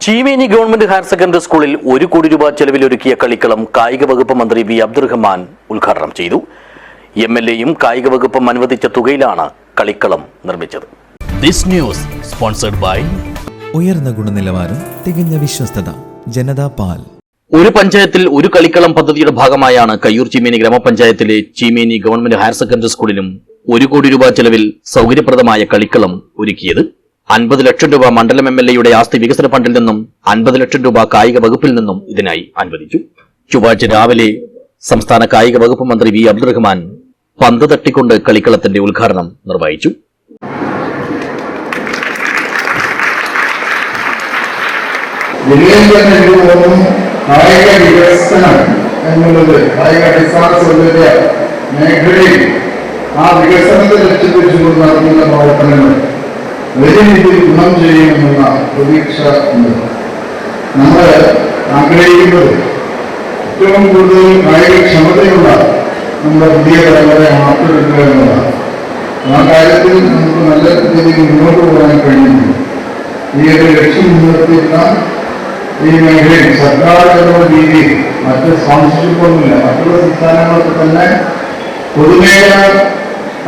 Cheemeni government higher secondary സ്കൂളിൽ 1 കോടി രൂപ ചെലവിലൊരുക്കിയ കളിക്കളം കായിക വകുപ്പ് മന്ത്രി വി അബ്ദുറഹ്മാൻ ഉദ്ഘാടനം ചെയ്തു. എംഎൽഎയും കായിക വകുപ്പും അനുവദിച്ച തുകയിലാണ് കളിക്കളം നിർമ്മിച്ചത്. ദിസ് ന്യൂസ് സ്പോൺസർഡ് ബൈ ഉയർന്ന ഗുണനിലവാരം, തികഞ്ഞ വിശ്വസ്തത, ജനതാ പാൽ. ഒരു പഞ്ചായത്തിൽ ഒരു കളിക്കളം പദ്ധതിയുടെ ഭാഗമായാണ് കയ്യൂർ ചീമേനി ഗ്രാമപഞ്ചായത്തിലെ ചീമേനി ഗവൺമെന്റ് ഹയർ സെക്കൻഡറി സ്കൂളിലും 1 കോടി രൂപ ചെലവിൽ സൗകര്യപ്രദമായ കളിക്കളം ഒരുക്കിയത്. 50 ലക്ഷം രൂപ മണ്ഡലം എംഎൽഎയുടെ ആസ്തി വികസന ഫണ്ടിൽ നിന്നും 50 ലക്ഷം രൂപ കായിക വകുപ്പിൽ നിന്നും ഇതിനായി അനുവദിച്ചു. ചൊവ്വാഴ്ച രാവിലെ സംസ്ഥാന കായിക വകുപ്പ് മന്ത്രി വി അബ്ദുറഹ്മാൻ പന്ത് തട്ടിക്കൊണ്ട് കളിക്കളത്തിന്റെ ഉദ്ഘാടനം നിർവഹിച്ചു. കായിക വികസനം എന്നുള്ളത് കായിക അടിസ്ഥാന സൗകര്യ മേഖലയിൽ ആ വികസനത്തെ ലക്ഷ്യം വെച്ചുകൊണ്ട് നടത്തുന്ന പ്രവർത്തനങ്ങൾ വലിയ രീതിയിൽ ഗുണം ചെയ്യുമെന്നുള്ള പ്രതീക്ഷ ഉണ്ട്. നമ്മൾ ആഗ്രഹിക്കുന്നത് ഏറ്റവും കൂടുതൽ കായികക്ഷമതയുള്ള നമ്മുടെ പുതിയ തലമുറയെ വാർത്തെടുക്കുക എന്നതാണ്. ആ കാര്യത്തിൽ നമുക്ക് നല്ല രീതിയിൽ മുന്നോട്ട് പോകാൻ കഴിയുന്നു. ഈ ഒരു ലക്ഷ്യം മുൻനിർത്തിയുള്ള ഈ മേഖലയിൽ സർക്കാർ എന്ന രീതിയിൽ മറ്റ് സ്പോൺസർഷിപ്പൊന്നുമില്ല. മറ്റുള്ള സംസ്ഥാനങ്ങൾക്ക് തന്നെ പൊതുമേഖല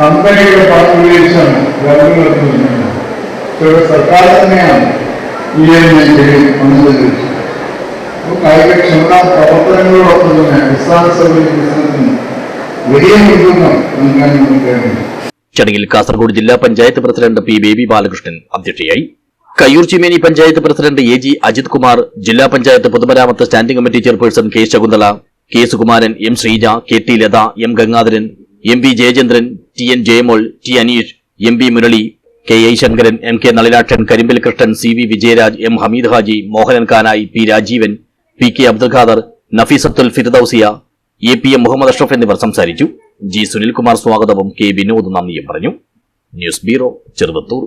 കമ്പനികളുടെ പണം ഉപയോഗിച്ചാണ് ഗവൺമെന്റ് നടത്തുന്നത്. പക്ഷേ സർക്കാർ തന്നെയാണ് ഈ ഒരു മേഖലയിൽ പണിതെടുത്തത്. കായികക്ഷമതാ പ്രവർത്തനങ്ങളോടൊപ്പം തന്നെ അടിസ്ഥാന സൗകര്യ വികസനത്തിന് വലിയ മുൻതൂക്കം നൽകാൻ നമുക്ക് കഴിയുന്നു. ചടങ്ങിൽ കാസർഗോഡ് ജില്ലാ പഞ്ചായത്ത് പ്രസിഡന്റ് പി ബേബി ബാലകൃഷ്ണൻ അധ്യക്ഷയായി. Kayyur Cheemeni panchayat president A G Ajith Kumar, ജില്ലാ പഞ്ചായത്ത് പൊതുമരാമത്ത് standing committee chairperson K Shakuntala, K Sukumaran, M Sreeja, K T Latha, M Gangadharan, M V Jayachandran, T N Jayamol, T Aneesh, M P Murali, K I Sankaran, M K Nalinakshan, Karimbil Krishnan, C V Vijayaraj, M Hameed Haji, Mohanan Kanayi, P Rajeevan, P K Abdul Khader, Nafeesathul Firdousia, A P M Muhammad Ashraf എന്നിവർ സംസാരിച്ചു. G Sunilkumar സ്വാഗതവും K Vinod നന്ദിയും പറഞ്ഞു. News bureau, Cheruvathur.